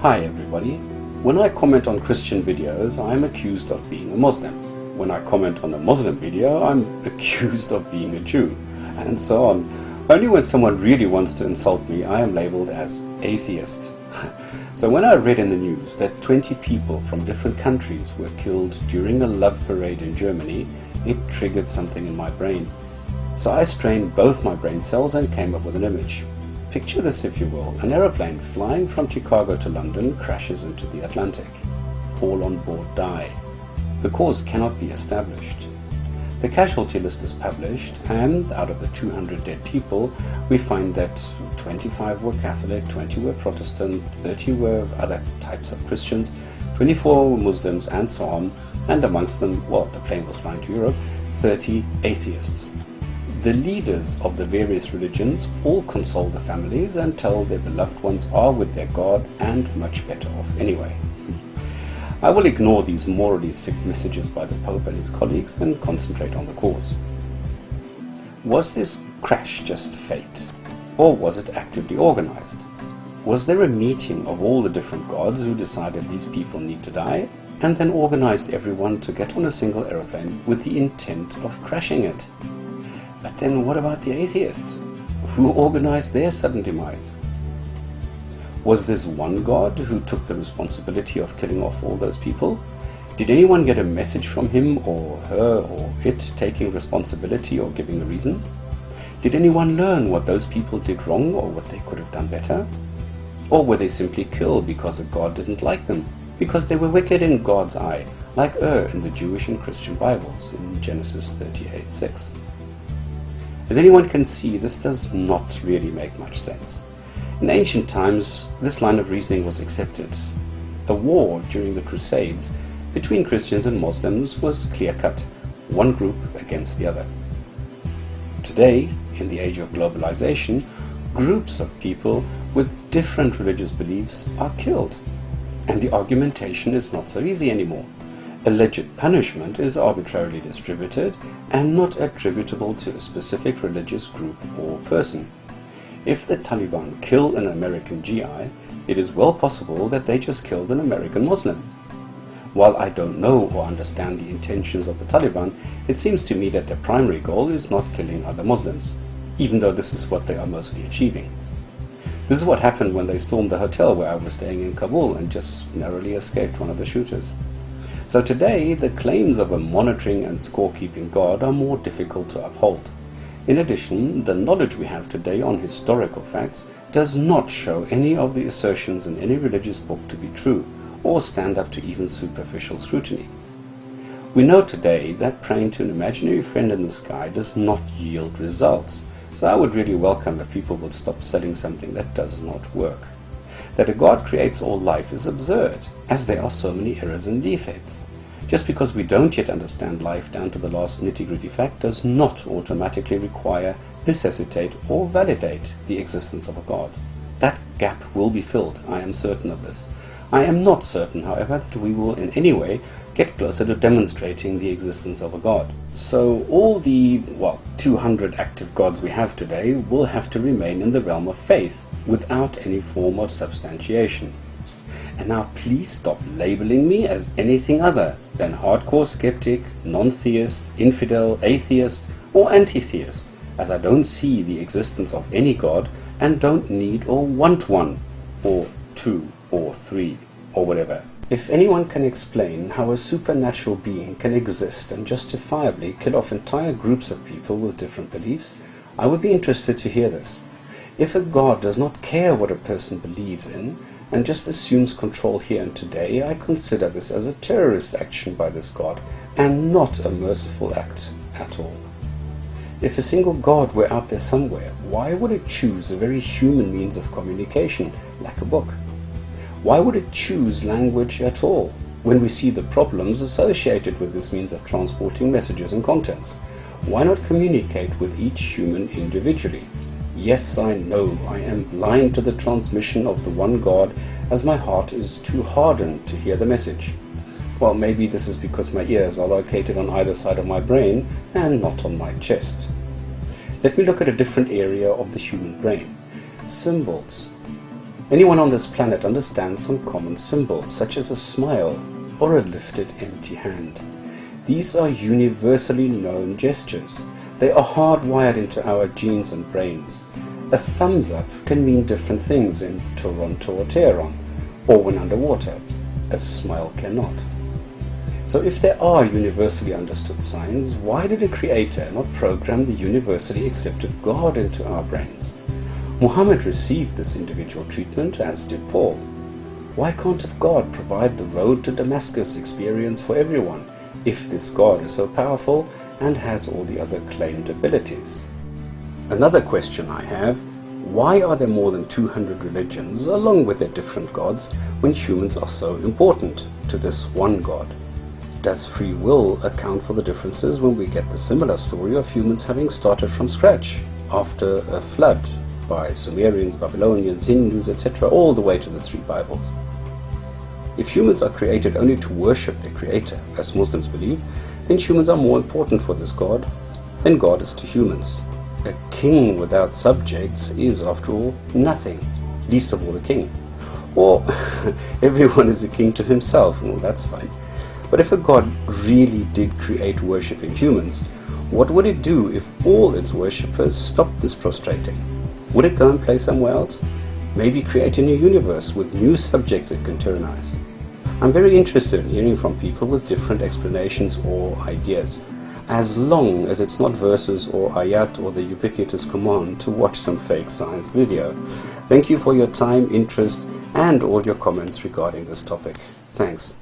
Hi everybody. When I comment on Christian videos, I'm accused of being a Muslim. When I comment on a Muslim video, I'm accused of being a Jew, and so on. Only when someone really wants to insult me, I am labeled as atheist. So when I read in the news that 20 people from different countries were killed during a love parade in Germany, it triggered something in my brain. So I strained both my brain cells and came up with an image. Picture this, if you will. An aeroplane flying from Chicago to London crashes into the Atlantic. All on board die. The cause cannot be established. The casualty list is published, and out of the 200 dead people, we find that 25 were Catholic, 20 were Protestant, 30 were other types of Christians, 24 were Muslims, and so on, and amongst them, well, the plane was flying to Europe, 30 atheists. The leaders of the various religions all console the families and tell their beloved ones are with their God and much better off anyway. I will ignore these morally sick messages by the Pope and his colleagues and concentrate on the cause. Was this crash just fate, or was it actively organized? Was there a meeting of all the different gods who decided these people need to die, and then organized everyone to get on a single aeroplane with the intent of crashing it? But then what about the atheists? Who organized their sudden demise? Was this one God who took the responsibility of killing off all those people? Did anyone get a message from him or her or it taking responsibility or giving a reason? Did anyone learn what those people did wrong or what they could have done better? Or were they simply killed because a God didn't like them, because they were wicked in God's eye, like in the Jewish and Christian Bibles in Genesis 38:6? As anyone can see, this does not really make much sense. In ancient times, this line of reasoning was accepted. A war during the Crusades between Christians and Muslims was clear-cut, one group against the other. Today, in the age of globalization, groups of people with different religious beliefs are killed, and the argumentation is not so easy anymore. Alleged punishment is arbitrarily distributed and not attributable to a specific religious group or person. If the Taliban kill an American GI, it is well possible that they just killed an American Muslim. While I don't know or understand the intentions of the Taliban, it seems to me that their primary goal is not killing other Muslims, even though this is what they are mostly achieving. This is what happened when they stormed the hotel where I was staying in Kabul and just narrowly escaped one of the shooters. So today, the claims of a monitoring and scorekeeping God are more difficult to uphold. In addition, the knowledge we have today on historical facts does not show any of the assertions in any religious book to be true, or stand up to even superficial scrutiny. We know today that praying to an imaginary friend in the sky does not yield results, so I would really welcome if people would stop selling something that does not work. That a God creates all life is absurd, as there are so many errors and defects. Just because we don't yet understand life down to the last nitty-gritty fact does not automatically require, necessitate, or validate the existence of a God. That gap will be filled, I am certain of this. I am not certain, however, that we will in any way get closer to demonstrating the existence of a God. So all the, 200 active gods we have today will have to remain in the realm of faith, without any form of substantiation. And now please stop labeling me as anything other than hardcore skeptic, non-theist, infidel, atheist, or anti-theist, as I don't see the existence of any God and don't need or want one, or two, or three, or whatever. If anyone can explain how a supernatural being can exist and justifiably kill off entire groups of people with different beliefs, I would be interested to hear this. If a God does not care what a person believes in, and just assumes control here and today, I consider this as a terrorist action by this God, and not a merciful act at all. If a single God were out there somewhere, why would it choose a very human means of communication, like a book? Why would it choose language at all, when we see the problems associated with this means of transporting messages and contents? Why not communicate with each human individually? Yes, I know, I am blind to the transmission of the one God, as my heart is too hardened to hear the message. Well, maybe this is because my ears are located on either side of my brain and not on my chest. Let me look at a different area of the human brain. Symbols. Anyone on this planet understands some common symbols, such as a smile or a lifted empty hand. These are universally known gestures. They are hardwired into our genes and brains. A thumbs up can mean different things in Toronto or Tehran, or when underwater. A smile cannot. So if there are universally understood signs, why did a creator not program the universally accepted God into our brains? Muhammad received this individual treatment, as did Paul. Why can't a God provide the road to Damascus experience for everyone, if this God is so powerful and has all the other claimed abilities? Another question I have: why are there more than 200 religions along with their different gods when humans are so important to this one God? Does free will account for the differences when we get the similar story of humans having started from scratch after a flood by Sumerians, Babylonians, Hindus, etc., all the way to the 3 Bibles? If humans are created only to worship their creator, as Muslims believe, then humans are more important for this God than God is to humans. A king without subjects is, after all, nothing, least of all a king. Or everyone is a king to himself, well, that's fine. But if a God really did create worshipping humans, what would it do if all its worshippers stopped this prostrating? Would it go and play somewhere else? Maybe create a new universe with new subjects it can tyrannize? I'm very interested in hearing from people with different explanations or ideas, as long as it's not verses or ayat or the ubiquitous command to watch some fake science video. Thank you for your time, interest, and all your comments regarding this topic. Thanks.